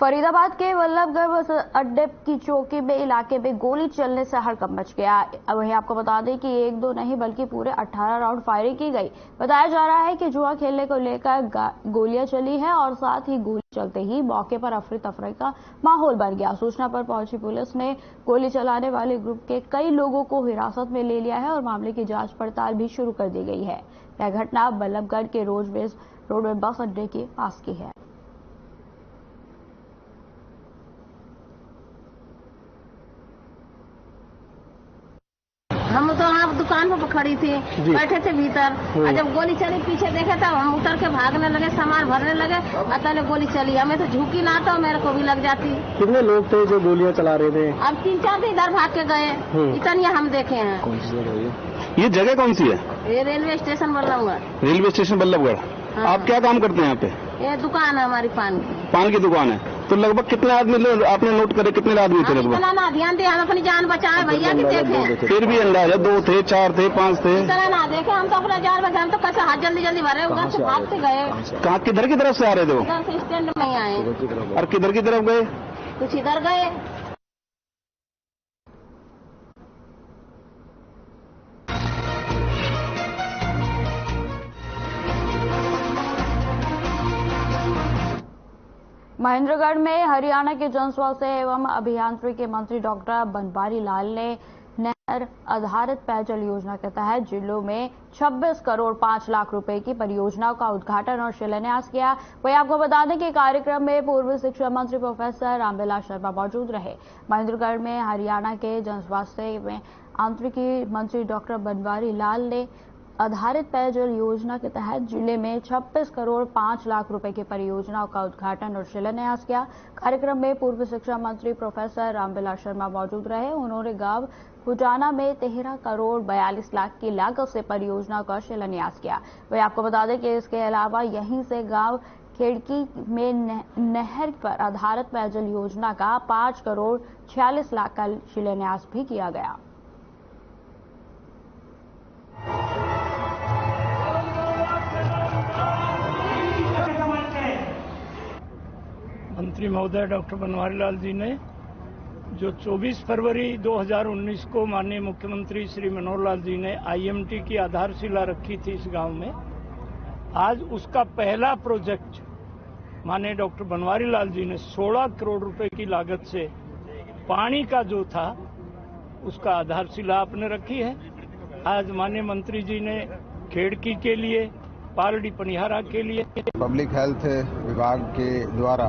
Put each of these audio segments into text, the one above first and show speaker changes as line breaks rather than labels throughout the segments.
फरीदाबाद के वल्लभगढ़ बस अड्डे की चौकी में इलाके में गोली चलने से हड़कंप मच गया। वहीं आपको बता दें कि एक दो नहीं बल्कि पूरे 18 राउंड फायरिंग की गई। बताया जा रहा है कि जुआ खेलने को लेकर गोलियां चली है और साथ ही गोली चलते ही मौके पर अफरा तफरी का माहौल बन गया। सूचना पर पहुंची पुलिस ने गोली चलाने वाले ग्रुप के कई लोगों को हिरासत में ले लिया है और मामले की जांच पड़ताल भी शुरू कर दी गई है। यह घटना वल्लभगढ़ के रोडवेज बस अड्डे के पास की है।
हम तो वहाँ दुकान पर खड़ी थी, बैठे थे भीतर और जब गोली चली पीछे देखे तब हम उतर के भागने लगे, सामान भरने लगे और तले गोली चली। हमें तो झुकी ना तो मेरे को भी लग जाती।
कितने लोग थे जो गोलियां चला रहे थे?
अब 3-4 दिन इधर भाग के गए, इतनी हम देखे हैं।
कौन सी जगह है ये जगह कौन सी है?
ये railway station Ballabhgarh.
Railway station Ballabhgarh.
हाँ।
आप क्या काम करते हैं यहाँ पे?
ये दुकान है हमारी पान
की दुकान है। तो लगभग कितने आदमी आपने नोट करे? कितने आदमी थे लगभग?
इतना ना ध्यान दिया, हम अपनी जान बचाए भैया की देखे।
फिर भी अंदाजा 2 थे, 4 थे, 5 थे?
इतना ना देखे, हम तो अपना जान बचाए। हम तो कैसे हाथ जल्दी जल्दी भरे उधर से भागते गए।
कहाँ किधर की तरफ से आ रहे थे वो?
उधर से स्टैंड में ही आए।
और किधर की तरफ गए?
कुछ इधर गए।
महेंद्रगढ़ में हरियाणा के जन स्वास्थ्य एवं अभियांत्रिकी मंत्री डॉक्टर बनवारी लाल ने नहर आधारित पेयजल योजना के तहत जिलों में 26 करोड़ 5 लाख रुपए की परियोजनाओं का उद्घाटन और शिलान्यास किया। वहीं आपको बता दें कि कार्यक्रम में पूर्व शिक्षा मंत्री प्रोफेसर रामविलास शर्मा मौजूद रहे। महेंद्रगढ़ में हरियाणा के जन स्वास्थ्य एवं आंतरिकी मंत्री डॉक्टर बनवारी लाल ने आधारित पेयजल योजना के तहत जिले में 26 करोड़ 5 लाख रुपए की परियोजनाओं का उद्घाटन और शिलान्यास किया। कार्यक्रम में पूर्व शिक्षा मंत्री प्रोफेसर रामविलास शर्मा मौजूद रहे। उन्होंने गांव फुटाना में 13 करोड़ 42 लाख की लागत से परियोजना का शिलान्यास किया। वही आपको बता दें कि इसके अलावा यहीं से गांव खेड़की में नहर पर आधारित पेयजल योजना का 5 करोड़ 46 लाख का शिलान्यास भी किया गया।
मंत्री महोदय डॉक्टर बनवारी लाल जी ने जो 24 फरवरी 2019 को माननीय मुख्यमंत्री श्री मनोहर लाल जी ने आईएमटी की आधारशिला रखी थी इस गांव में, आज उसका पहला प्रोजेक्ट माननीय डॉक्टर बनवारी लाल जी ने 16 करोड़ रुपए की लागत से पानी का जो था उसका आधारशिला आपने रखी है। आज माननीय मंत्री जी ने खेड़की के लिए, पालड़ी पनिहारा के लिए
पब्लिक हेल्थ विभाग के द्वारा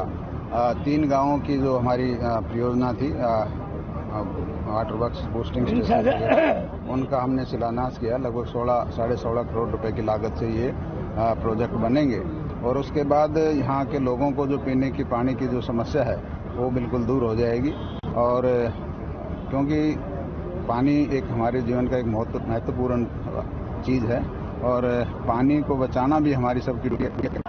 3 गांवों की जो हमारी परियोजना थी वाटर वर्क्स बूस्टिंग स्टेशन, उनका हमने शिलान्यास किया। लगभग 16.5 करोड़ रुपए की लागत से ये प्रोजेक्ट बनेंगे और उसके बाद यहाँ के लोगों को जो पीने की पानी की जो समस्या है वो बिल्कुल दूर हो जाएगी। और क्योंकि पानी एक हमारे जीवन का एक महत्वपूर्ण चीज है और पानी को बचाना भी हमारी सबकी ड्यूटी है।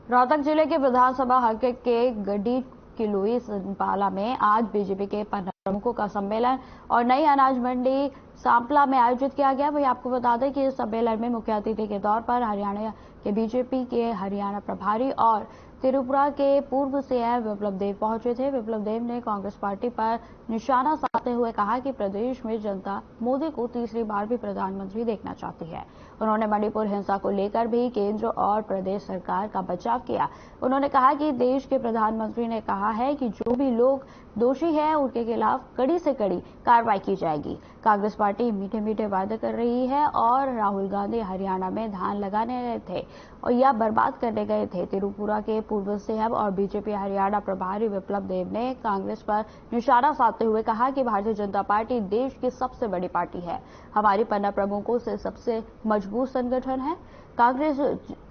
रोहतक जिले के विधानसभा हल्के के गड्डी किलोई संपाला में आज बीजेपी के प्रमुखों का सम्मेलन और नई अनाज मंडी सांपला में आयोजित किया गया। वही आपको बता दें कि इस सम्मेलन में मुख्य अतिथि के तौर पर हरियाणा के बीजेपी के हरियाणा प्रभारी और त्रिपुरा के पूर्व सीएम विप्लव देव पहुंचे थे। विप्लव देव ने कांग्रेस पार्टी पर निशाना साधते हुए कहा कि प्रदेश में जनता मोदी को तीसरी बार भी प्रधानमंत्री देखना चाहती है। उन्होंने मणिपुर हिंसा को लेकर भी केंद्र और प्रदेश सरकार का बचाव किया। उन्होंने कहा कि देश के प्रधानमंत्री ने कहा है कि जो भी लोग दोषी हैं उनके खिलाफ कड़ी से कड़ी कार्रवाई की जाएगी। कांग्रेस पार्टी मीठे मीठे वादे कर रही है और राहुल गांधी हरियाणा में धान लगाने गए थे और या बर्बाद करने गए थे। त्रिपुरा के पूर्व सीएम और बीजेपी हरियाणा प्रभारी विप्लव देव ने कांग्रेस पर निशाना साधते हुए कहा कि भारतीय जनता पार्टी देश की सबसे बड़ी पार्टी है, हमारी पन्ना प्रमुखों से सबसे मजबूत संगठन है। कांग्रेस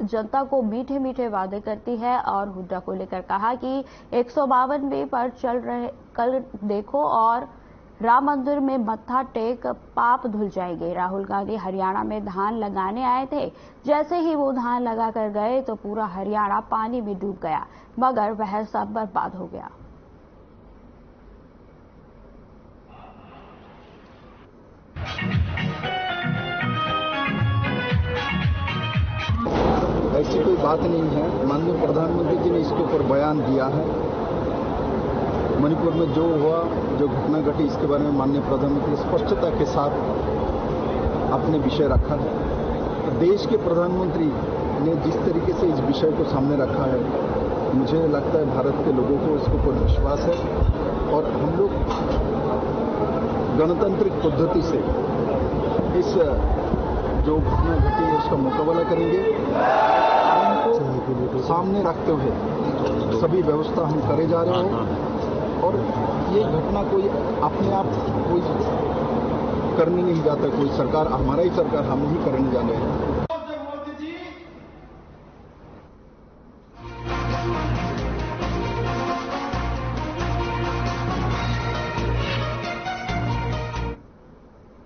जनता को मीठे मीठे वादे करती है और हुड्डा को लेकर कहा कि 152वें पर चल रहे कल देखो और राम मंदिर में मत्था टेक पाप धुल जाएंगे। राहुल गांधी हरियाणा में धान लगाने आए थे, जैसे ही वो धान लगाकर गए तो पूरा हरियाणा पानी में डूब गया, मगर वह सब बर्बाद हो गया।
बात नहीं है। माननीय प्रधानमंत्री जी ने इसके ऊपर बयान दिया है। मणिपुर में जो हुआ, जो घटना घटी, इसके बारे में माननीय प्रधानमंत्री स्पष्टता के साथ अपने विषय रखा है। तो देश के प्रधानमंत्री ने जिस तरीके से इस विषय को सामने रखा है, मुझे लगता है भारत के लोगों को इसके ऊपर विश्वास है और हम लोग गणतांत्रिक पद्धति से इस जो घटना घटी है उसका मुकाबला करेंगे। उनको सामने रखते हुए सभी व्यवस्था हम करे जा रहे हैं और ये घटना कोई अपने आप कोई करने नहीं जाता, कोई सरकार, हमारा ही सरकार हम ही करने जा रहे हैं।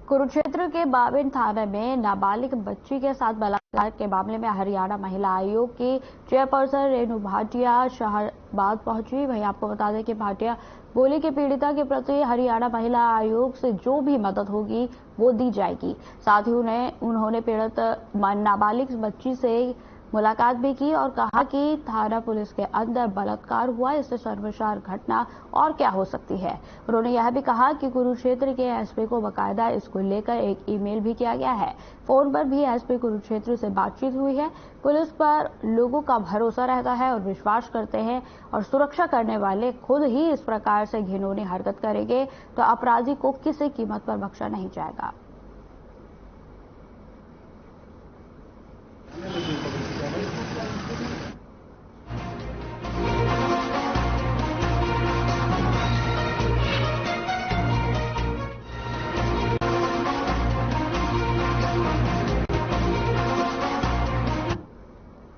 कुरुक्षेत्र के बाबिन थाने में नाबालिग बच्ची के साथ बलात्कार के मामले में हरियाणा महिला आयोग की चेयरपर्सन रेणु भाटिया शाहबाद पहुंची। वहीं आपको बता दें कि भाटिया बोली कि पीड़िता के प्रति हरियाणा महिला आयोग से जो भी मदद होगी वो दी जाएगी। साथ ही उन्होंने पीड़ित नाबालिग बच्ची से मुलाकात भी की और कहा कि थाना पुलिस के अंदर बलात्कार हुआ, इससे शर्मसार घटना और क्या हो सकती है। उन्होंने यह भी कहा कि कुरुक्षेत्र के एसपी को बाकायदा इसको लेकर एक ईमेल भी किया गया है। फोन पर भी एसपी कुरुक्षेत्र से बातचीत हुई है। पुलिस पर लोगों का भरोसा रहता है और विश्वास करते हैं और सुरक्षा करने वाले खुद ही इस प्रकार से घिनौनी हरकत करेंगे तो अपराधी को किसी कीमत पर बख्शा नहीं जाएगा।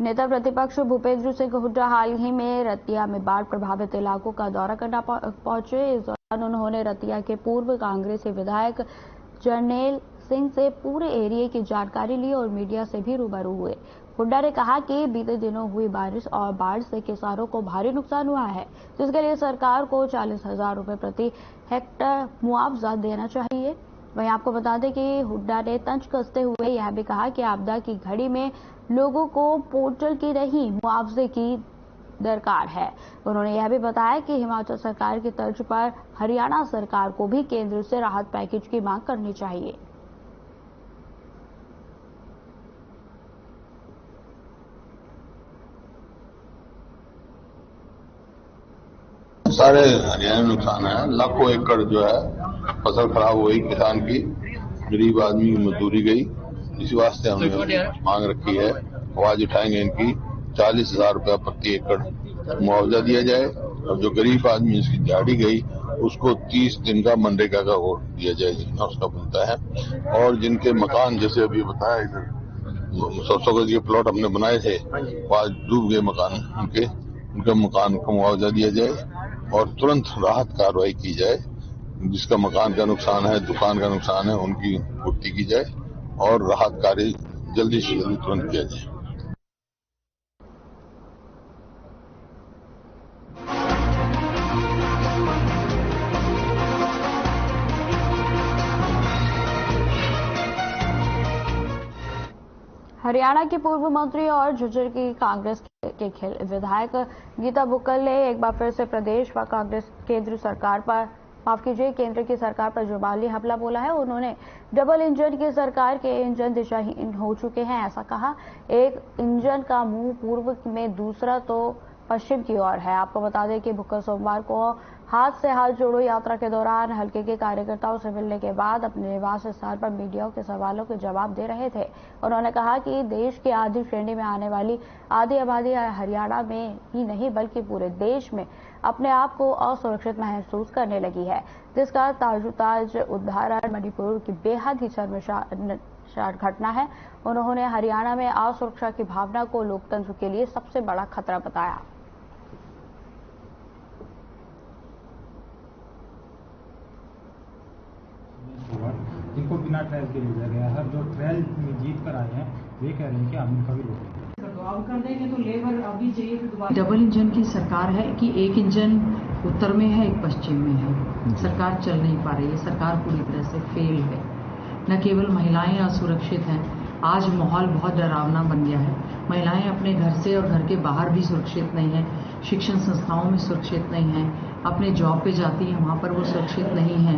नेता प्रतिपक्ष भूपेंद्र सिंह हुड्डा हाल ही में रतिया में बाढ़ प्रभावित इलाकों का दौरा करना पहुंचे। इस दौरान उन्होंने रतिया के पूर्व कांग्रेसी विधायक जरनैल सिंह से पूरे एरिया की जानकारी ली और मीडिया से भी रूबरू हुए। हुड्डा ने कहा कि बीते दिनों हुई बारिश और बाढ़ से किसानों को भारी नुकसान हुआ है, जिसके लिए सरकार को 40,000 रुपए प्रति हेक्टेयर मुआवजा देना चाहिए। वहीं आपको बता दें कि हुड्डा ने तंज कसते हुए यह भी कहा कि आपदा की घड़ी में लोगों को पोर्टल की नहीं मुआवजे की दरकार है। उन्होंने यह भी बताया कि हिमाचल सरकार की तर्ज पर हरियाणा सरकार को भी केंद्र से राहत पैकेज की मांग करनी चाहिए।
सारे हरियाणा में नुकसान है। लाखों एकड़ जो है फसल खराब हुई, किसान की, गरीब आदमी की मजदूरी गई। इसी वास्ते हमने मांग रखी है, आवाज उठाएंगे इनकी, 40,000 रुपया प्रति एकड़ मुआवजा दिया जाए और जो गरीब आदमी इसकी दिहाड़ी गई उसको 30 दिन का मनरेगा का वो दिया जाए जितना उसका बनता है। और जिनके मकान, जैसे अभी बताया, इधर 100 गज के प्लॉट हमने बनाए थे, आज डूब गए मकान, उनके मकान का मुआवजा दिया जाए और तुरंत राहत कार्रवाई की जाए। जिसका मकान का नुकसान है, दुकान का नुकसान है, उनकी पूर्ति की जाए और राहत कार्य जल्दी से जल्दी तुरंत किया जाए।
हरियाणा की पूर्व मंत्री और झज्जर की कांग्रेस के विधायक गीता बुक्कल ने एक बार फिर से प्रदेश व कांग्रेस केंद्र की सरकार पर जुबानी हमला बोला है। उन्होंने डबल इंजन की सरकार के इंजन दिशाहीन हो चुके हैं, ऐसा कहा। एक इंजन का मुंह पूर्व में, दूसरा तो पश्चिम की ओर है। आपको बता दें कि बुक्कल सोमवार को हाथ से हाथ जोड़ो यात्रा के दौरान हल्के के कार्यकर्ताओं से मिलने के बाद अपने निवास स्थान पर मीडिया के सवालों के जवाब दे रहे थे। उन्होंने कहा कि देश की आधी श्रेणी में आने वाली आधी आबादी हरियाणा में ही नहीं बल्कि पूरे देश में अपने आप को असुरक्षित महसूस करने लगी है, जिसका ताजुताज उदाहरण मणिपुर की बेहद ही शर्मसार घटना है। उन्होंने हरियाणा में असुरक्षा की भावना को लोकतंत्र के लिए सबसे बड़ा खतरा बताया।
जिनको बिना ट्रायल के भेजा गया है, जो ट्रायल जीत कर आए हैं वे कह रहे हैं कि हम इनका भी रोकेंगे।
अब कर देंगे तो लेबर अभी चाहिए फिर दोबारा। डबल इंजन की सरकार है कि एक इंजन उत्तर में है, एक पश्चिम में है। सरकार चल नहीं पा रही है, सरकार पूरी तरह से फेल है। न केवल महिलाएं असुरक्षित हैं, आज माहौल बहुत डरावना बन गया है। महिलाएं अपने घर से और घर के बाहर भी सुरक्षित नहीं है, शिक्षण संस्थाओं में सुरक्षित नहीं है, अपने जॉब पे जाती हैं वहाँ पर वो सुरक्षित नहीं है,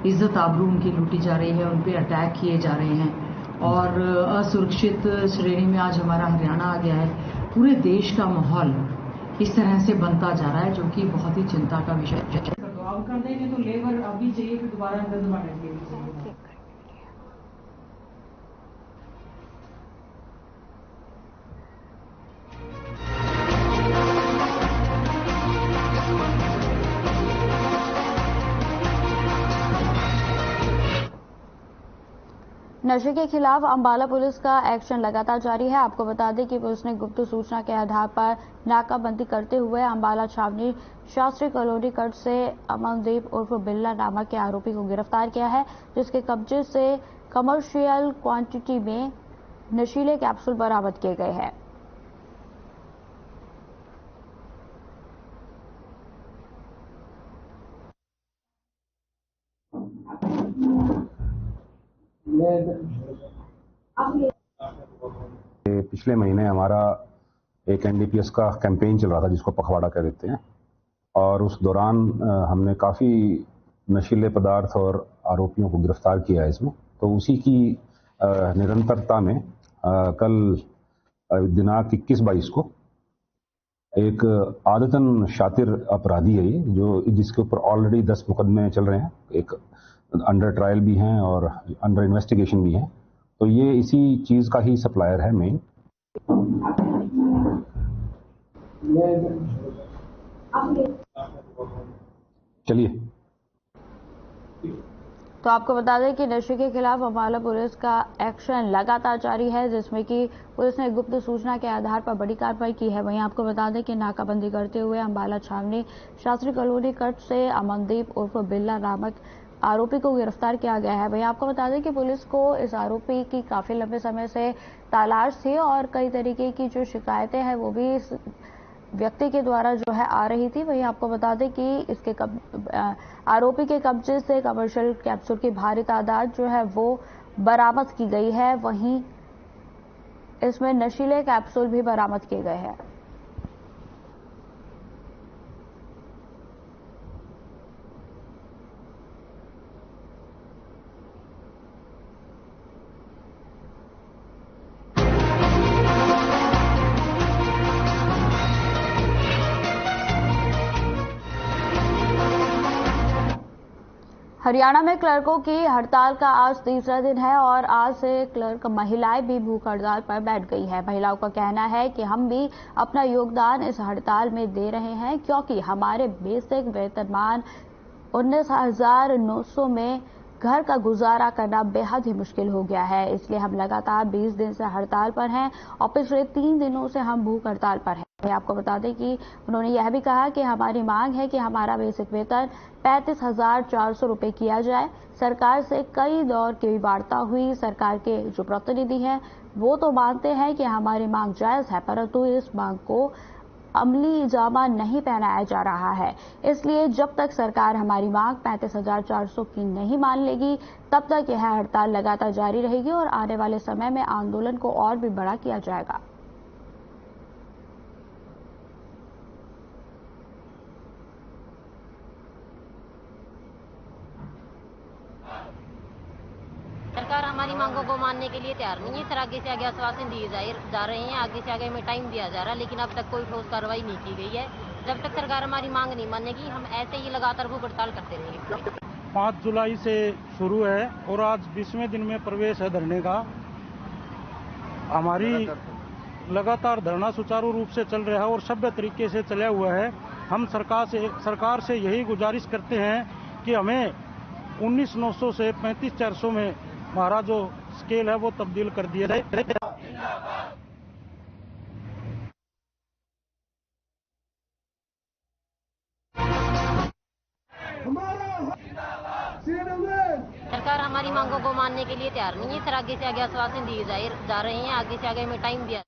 इज्जत आबरू उनकी लूटी जा रही है, उन पे अटैक किए जा रहे हैं और असुरक्षित श्रेणी में आज हमारा हरियाणा आ गया है। पूरे देश का माहौल इस तरह से बनता जा रहा है जो कि बहुत ही चिंता का विषय है।
अब कर देंगे तो लेबर अभी चाहिए फिर दोबारा अंदर दबाने के लिए।
नशे के खिलाफ अंबाला पुलिस का एक्शन लगातार जारी है। आपको बता दें कि पुलिस ने गुप्त सूचना के आधार पर नाकाबंदी करते हुए अंबाला छावनी शास्त्री कॉलोनी कट से अमनदीप उर्फ बिल्ला नामक के आरोपी को गिरफ्तार किया है, जिसके कब्जे से कमर्शियल क्वांटिटी में नशीले कैप्सूल बरामद किए गए हैं।
पिछले महीने हमारा एक एनडीपीएस का कैंपेन चल रहा था जिसको पखवाड़ा कह देते हैं, और उस दौरान हमने काफ़ी नशीले पदार्थ और आरोपियों को गिरफ्तार किया है इसमें। तो उसी की निरंतरता में कल दिनांक 21-22 को एक आदतन शातिर अपराधी है ये, जो जिसके ऊपर ऑलरेडी 10 मुकदमे चल रहे हैं, एक अंडर ट्रायल भी हैं और अंडर इन्वेस्टिगेशन भी हैं। तो ये इसी चीज का ही सप्लायर है मेन। चलिए,
तो आपको बता दें कि नशे के खिलाफ अंबाला पुलिस का एक्शन लगातार जारी है, जिसमें कि पुलिस ने गुप्त सूचना के आधार पर बड़ी कार्रवाई की है। वहीं आपको बता दें कि नाकाबंदी करते हुए अंबाला छावनी शास्त्री कॉलोनी कट से अमनदीप उर्फ बिल्ला नामक आरोपी को गिरफ्तार किया गया है। वहीं आपको बता दें कि पुलिस को इस आरोपी की काफी लंबे समय से तलाश थी और कई तरीके की जो शिकायतें हैं वो भी इस व्यक्ति के द्वारा जो है आ रही थी। वहीं आपको बता दें कि इसके आरोपी के कब्जे से कमर्शियल कैप्सूल की भारी तादाद जो है वो बरामद की गई है। वहीं इसमें नशीले कैप्सूल भी बरामद किए गए हैं। हरियाणा में क्लर्कों की हड़ताल का आज तीसरा दिन है और आज से क्लर्क महिलाएं भी भूख हड़ताल पर बैठ गई है। महिलाओं का कहना है कि हम भी अपना योगदान इस हड़ताल में दे रहे हैं, क्योंकि हमारे बेसिक वेतनमान 19,900 में घर का गुजारा करना बेहद ही मुश्किल हो गया है। इसलिए हम लगातार 20 दिन से हड़ताल पर हैं और पिछले 3 दिनों से हम भूख हड़ताल पर हैं। आपको बता दें कि उन्होंने यह भी कहा कि हमारी मांग है कि हमारा बेसिक वेतन 35,400 रुपए किया जाए। सरकार से कई दौर की वार्ता हुई। सरकार के जो प्रतिनिधि हैं वो तो मानते हैं कि हमारी मांग जायज है, परंतु इस मांग को अमली जामा नहीं पहनाया जा रहा है। इसलिए जब तक सरकार हमारी मांग 35,400 की नहीं मान लेगी, तब तक यह हड़ताल लगातार जारी रहेगी और आने वाले समय में आंदोलन को और भी बड़ा किया जाएगा।
सरकार हमारी मांगों को मानने के लिए तैयार नहीं है। सर आगे से आगे आश्वासन दिए जा रहे हैं, आगे से आगे हमें टाइम दिया जा रहा है, लेकिन अब तक कोई ठोस कार्रवाई नहीं की गई है। जब तक सरकार हमारी मांग नहीं मानेगी, हम ऐसे ही लगातार भूख हड़ताल करते रहेंगे।
5 जुलाई से शुरू है और आज 20वें दिन में प्रवेश है धरने का। हमारी लगातार धरना सुचारू रूप से चल रहा है और सभ्य तरीके से चला हुआ है। हम सरकार से यही गुजारिश करते हैं कि हमें 19,900 से 35,400 में हमारा जो स्केल है वो तब्दील कर दिया जाए।
सरकार हमारी मांगों को मानने के लिए तैयार नहीं है। सर आगे से आगे आश्वासन दिए जा रहे हैं, आगे से आगे हमें टाइम दिया।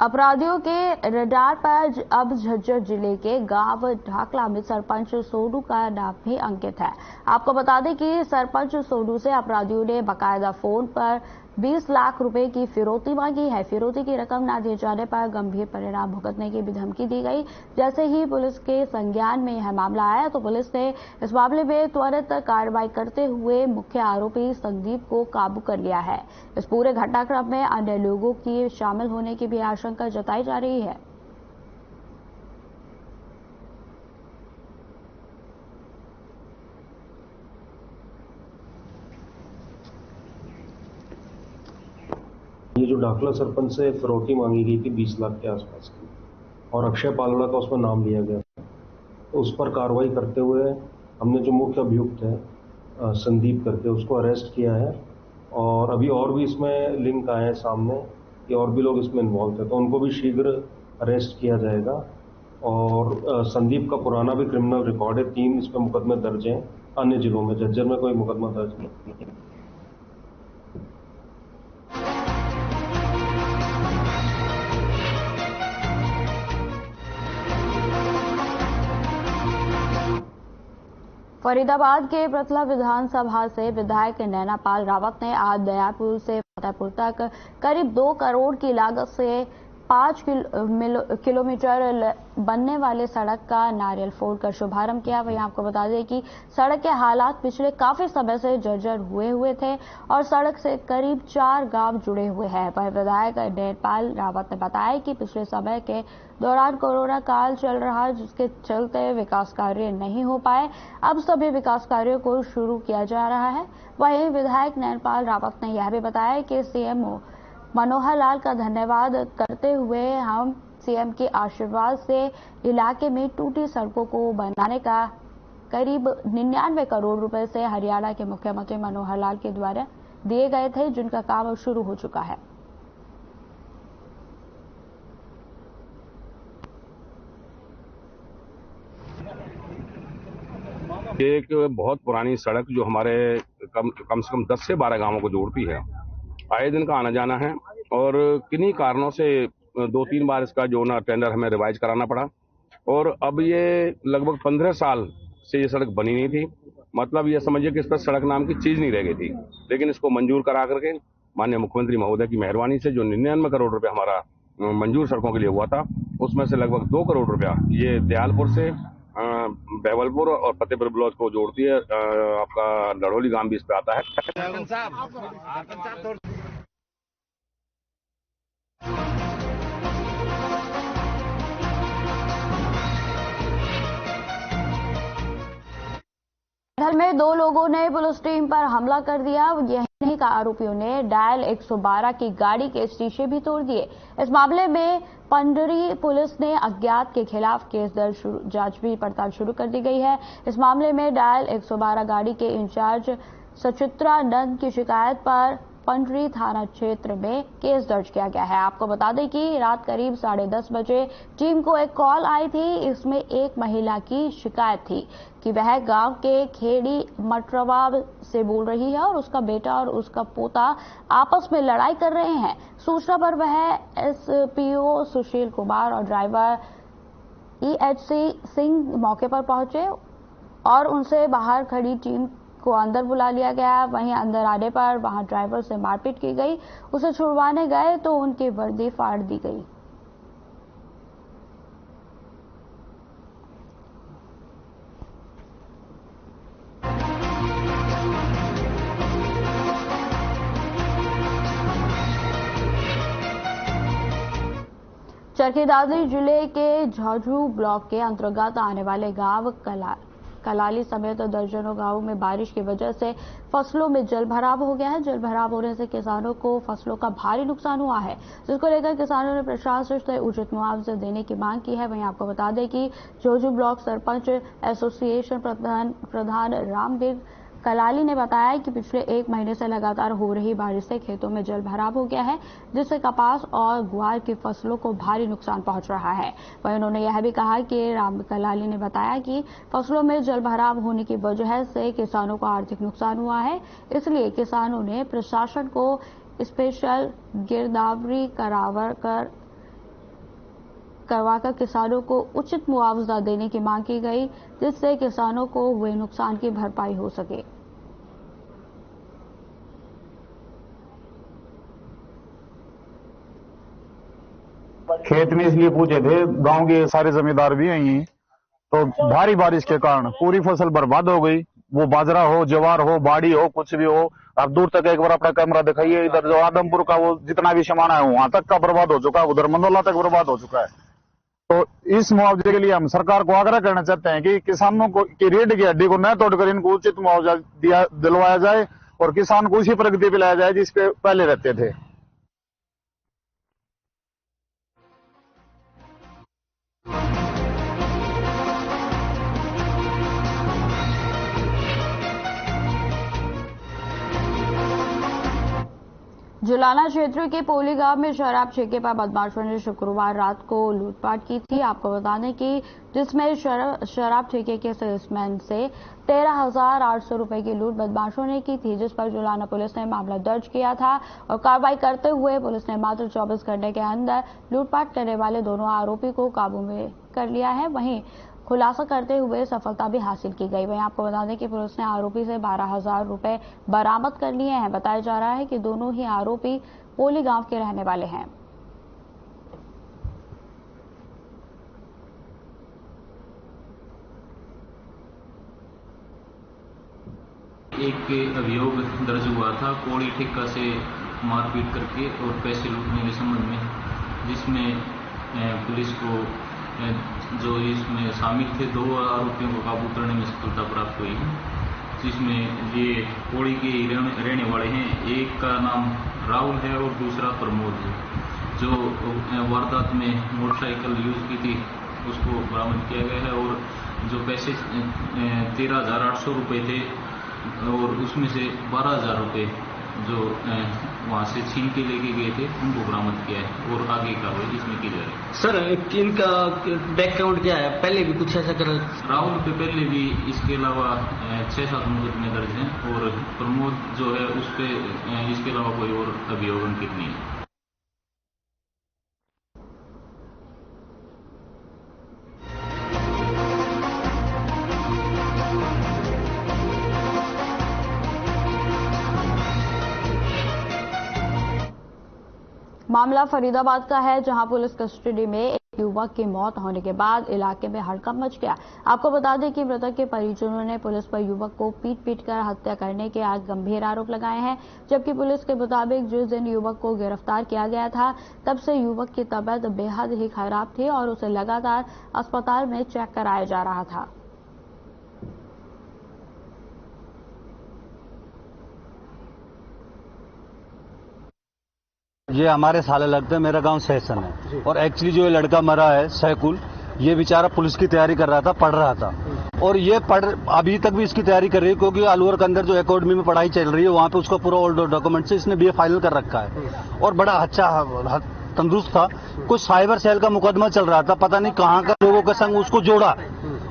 अपराधियों के रडार पर अब झज्जर जिले के गांव ढाकला में सरपंच सोनू का नाम भी अंकित है। आपको बता दें कि सरपंच सोनू से अपराधियों ने बकायदा फोन पर 20 लाख रुपए की फिरौती मांगी है। फिरौती की रकम न दिए जाने पर गंभीर परिणाम भुगतने की भी धमकी दी गई। जैसे ही पुलिस के संज्ञान में यह मामला आया तो पुलिस ने इस मामले में त्वरित कार्रवाई करते हुए मुख्य आरोपी संदीप को काबू कर लिया है। इस पूरे घटनाक्रम में अन्य लोगों की शामिल होने की भी आशंका जताई जा रही है।
ये जो ढाकला सरपंच से फिरौती मांगी गई थी 20 लाख के आसपास की, और अक्षय पालड़ा का उसमें नाम लिया गया, तो उस पर कार्रवाई करते हुए हमने जो मुख्य अभियुक्त है संदीप करके उसको अरेस्ट किया है। और अभी और भी इसमें लिंक आए हैं सामने कि और भी लोग इसमें इन्वॉल्व थे, तो उनको भी शीघ्र अरेस्ट किया जाएगा। और संदीप का पुराना भी क्रिमिनल रिकॉर्ड है, 3 इस पर मुकदमे दर्ज हैं अन्य जिलों में, झज्जर में कोई मुकदमा दर्ज नहीं।
फरीदाबाद के प्रथला विधानसभा से विधायक नैनापाल रावत ने आज दयापुर से फतेहपुर तक करीब 2 करोड़ की लागत से 5 किलोमीटर बनने वाले सड़क का नारियल फोड़कर शुभारंभ किया। वहीं आपको बता दें कि सड़क के हालात पिछले काफी समय से जर्जर हुए थे और सड़क से करीब 4 गांव जुड़े हुए हैं। वहीं विधायक नैनापाल रावत ने बताया कि पिछले समय के दौरान कोरोना काल चल रहा, जिसके चलते विकास कार्य नहीं हो पाए। अब सभी विकास कार्यों को शुरू किया जा रहा है। वहीं विधायक नैनापाल रावत ने यह भी बताया कि सीएम मनोहर लाल का धन्यवाद करते हुए हम सीएम के आशीर्वाद से इलाके में टूटी सड़कों को बनाने का करीब 99 करोड़ रुपए से हरियाणा के मुख्यमंत्री मनोहर लाल के द्वारा दिए गए थे, जिनका काम शुरू हो चुका है।
एक बहुत पुरानी सड़क जो हमारे कम से कम 10 से 12 गांवों को जोड़ती है, आए दिन का आना जाना है और किन्हीं कारणों से 2-3 बार इसका जो ना टेंडर हमें रिवाइज कराना पड़ा और अब ये लगभग 15 साल से ये सड़क बनी नहीं थी। मतलब ये समझिए कि इस पर सड़क नाम की चीज नहीं रह गई थी, लेकिन इसको मंजूर करा करके माननीय मुख्यमंत्री महोदय की मेहरबानी से जो 99 करोड़ रुपया हमारा मंजूर सड़कों के लिए हुआ था, उसमें से लगभग 2 करोड़ रुपया ये दयालपुर से बहवलपुर और फतेहपुर ब्लॉक को जोड़ती है। आपका लड़ोली गांव भी इस पे आता है।
दल में 2 लोगों ने पुलिस टीम पर हमला कर दिया। यही नहीं का आरोपियों ने डायल 112 की गाड़ी के शीशे भी तोड़ दिए। इस मामले में पंडरी पुलिस ने अज्ञात के खिलाफ केस दर्ज जांच भी पड़ताल शुरू कर दी गई है। इस मामले में डायल 112 गाड़ी के इंचार्ज सचित्रा नंद की शिकायत पर पंडरी थाना क्षेत्र में केस दर्ज किया गया है। आपको बता दें कि रात करीब 10:30 बजे टीम को एक कॉल आई थी। इसमें एक महिला की शिकायत थी कि वह गांव के खेड़ी मटरवा से बोल रही है और उसका बेटा और उसका पोता आपस में लड़ाई कर रहे हैं। सूचना पर वह एसपीओ सुशील कुमार और ड्राइवर EHC सिंह मौके पर पहुंचे और उनसे बाहर खड़ी टीम को अंदर बुला लिया गया। वहीं अंदर आने पर वहां ड्राइवर से मारपीट की गई। उसे छुड़वाने गए तो उनकी वर्दी फाड़ दी गई। चरखी दादरी जिले के झाझू ब्लॉक के अंतर्गत आने वाले गांव कलाली समेत दर्जनों गांवों में बारिश की वजह से फसलों में जलभराव हो गया है। जलभराव होने से किसानों को फसलों का भारी नुकसान हुआ है, जिसको लेकर किसानों ने प्रशासन से उचित मुआवजा देने की मांग की है। वहीं आपको बता दें कि झाझू ब्लॉक सरपंच एसोसिएशन प्रधान रामवीर कलाली ने बताया कि पिछले 1 महीने से लगातार हो रही बारिश से खेतों में जलभराव हो गया है, जिससे कपास और ग्वार की फसलों को भारी नुकसान पहुंच रहा है। वहीं उन्होंने यह भी कहा कि राम कलाली ने बताया कि फसलों में जलभराव होने की वजह से किसानों को आर्थिक नुकसान हुआ है, इसलिए किसानों ने प्रशासन को स्पेशल गिरदावरी कराकर करवाकर किसानों को उचित मुआवजा देने की मांग की गई, जिससे किसानों को हुए नुकसान की भरपाई हो सके।
खेत में इसलिए पूछे थे, गांव के सारे जमींदार भी यही हैं, तो भारी बारिश के कारण पूरी फसल बर्बाद हो गई। वो बाजरा हो, ज्वार हो, बाड़ी हो, कुछ भी हो। अब दूर तक एक बार अपना कैमरा दिखाइए, इधर जो आदमपुर का वो जितना भी सामान है वहां तक का बर्बाद हो चुका है, उधर मंडोला तक बर्बाद हो चुका है। तो इस मुआवजे के लिए हम सरकार को आग्रह करना चाहते हैं कि किसानों को की रीढ़ की हड्डी को न तोड़कर इनको उचित मुआवजा दिलवाया जाए और किसान को उसी प्रगति पे लाया जाए जिस पे पहले रहते थे।
जुलाना क्षेत्र के पोली गांव में शराब ठेके पर बदमाशों ने शुक्रवार रात को लूटपाट की थी। आपको बता दें कि जिसमें शराब ठेके के सेल्समैन से 13,800 रुपए की लूट बदमाशों ने की थी, जिस पर जुलाना पुलिस ने मामला दर्ज किया था और कार्रवाई करते हुए पुलिस ने मात्र 24 घंटे के अंदर लूटपाट करने वाले दोनों आरोपी को काबू में कर लिया है। वहीं खुलासा करते हुए सफलता भी हासिल की गई। वहीं आपको बता दें कि पुलिस ने आरोपी से 12,000 रुपए बरामद कर लिए हैं। बताया जा रहा है कि दोनों ही आरोपी पोली गांव के रहने वाले हैं।
एक अभियोग दर्ज हुआ था कोड़ी ठेका से मारपीट करके और पैसे लूटने के संबंध में, जिसमें पुलिस को जो इसमें शामिल थे 2 आरोपियों को काबू करने में सफलता प्राप्त हुई है, जिसमें ये कोड़ी के रहने वाले हैं। एक का नाम राहुल है और दूसरा प्रमोद है। जो वारदात में मोटरसाइकिल यूज की थी उसको बरामद किया गया है और जो पैसे 13,800 रुपये थे और उसमें से 12,000 रुपये जो वहाँ से छीन के लेके गए थे उनको बरामद किया है और आगे कार्रवाई इसमें की जा रही है।
सर, इनका बैकग्राउंड क्या है? पहले भी कुछ ऐसा कर?
राहुल पे पहले भी इसके अलावा 6-7 मुकदमे दर्ज हैं और प्रमोद जो है उस पे इसके अलावा कोई और अभियोग अंकित नहीं है।
मामला फरीदाबाद का है, जहां पुलिस कस्टडी में एक युवक की मौत होने के बाद इलाके में हड़कंप मच गया। आपको बता दें कि मृतक के परिजनों ने पुलिस पर युवक को पीट कर हत्या करने के आज गंभीर आरोप लगाए हैं, जबकि पुलिस के मुताबिक जिस दिन युवक को गिरफ्तार किया गया था तब से युवक की तबीयत बेहद ही खराब थी और उसे लगातार अस्पताल में चेक कराया जा रहा था।
ये हमारे साले लगते हैं, मेरा गांव सहसन है और एक्चुअली जो ये लड़का मरा है सहकुल, ये बेचारा पुलिस की तैयारी कर रहा था, पढ़ रहा था और ये अभी तक भी इसकी तैयारी कर रही है क्योंकि अलवर के अंदर जो एकेडमी में पढ़ाई चल रही है वहां पे उसका पूरा ओल्ड डॉक्यूमेंट से इसने BA फाइनल कर रखा है और बड़ा अच्छा तंदुरुस्त था। कुछ साइबर सेल का मुकदमा चल रहा था, पता नहीं कहाँ का लोगों के संग उसको जोड़ा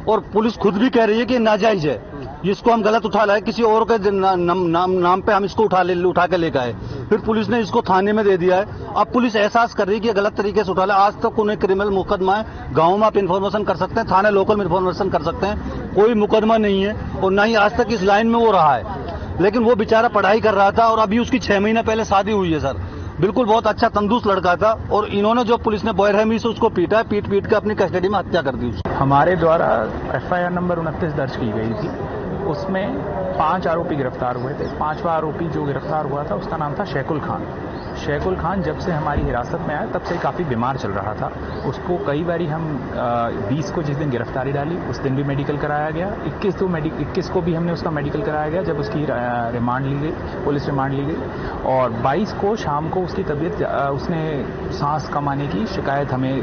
और पुलिस खुद भी कह रही है कि नाजायज है, जिसको हम गलत उठा लाए, किसी और के नाम पे हम इसको उठा के लेकर आए, फिर पुलिस ने इसको थाने में दे दिया है। अब पुलिस एहसास कर रही है कि गलत तरीके से उठा लिया। आज तक उन्हें क्रिमिनल मुकदमा है, गाँव में आप इन्फॉर्मेशन कर सकते हैं, थाने लोकल में इन्फॉर्मेशन कर सकते हैं, कोई मुकदमा नहीं है और न ही आज तक इस लाइन में वो रहा है। लेकिन वो बेचारा पढ़ाई कर रहा था और अभी उसकी 6 महीने पहले शादी हुई है सर। बिल्कुल बहुत अच्छा तंदुरुस्त लड़का था और इन्होंने जो पुलिस ने बॉयरहमी से उसको पीटा, पीट के अपनी कस्टडी में हत्या कर दी।
हमारे द्वारा FIR नंबर 29 दर्ज की गई थी, उसमें 5 आरोपी गिरफ्तार हुए थे। 5वां आरोपी जो गिरफ्तार हुआ था उसका नाम था शैकुल खान। शैकुल खान जब से हमारी हिरासत में आया तब से काफ़ी बीमार चल रहा था। उसको कई बारी हम 20 को जिस दिन गिरफ्तारी डाली उस दिन भी मेडिकल कराया गया। 21 को भी हमने उसका मेडिकल कराया गया जब उसकी रिमांड ली गई, पुलिस रिमांड ली गई। और 22 को शाम को उसकी तबीयत, उसने सांस कम आने की शिकायत हमें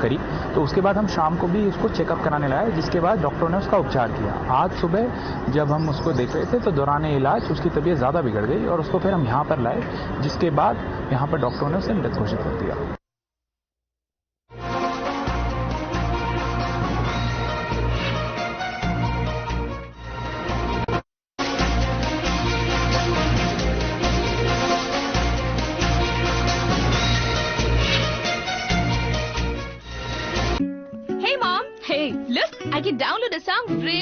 करी, तो उसके बाद हम शाम को भी उसको चेकअप कराने लाए, जिसके बाद डॉक्टरों ने उसका उपचार किया। आज सुबह जब हम उसको देख रहे थे तो दौरान इलाज उसकी तबीयत ज़्यादा बिगड़ गई और उसको फिर हम यहाँ पर लाए, जिसके बाद यहाँ पर डॉक्टरों ने उसे मृत घोषित कर दिया।
I can download a song really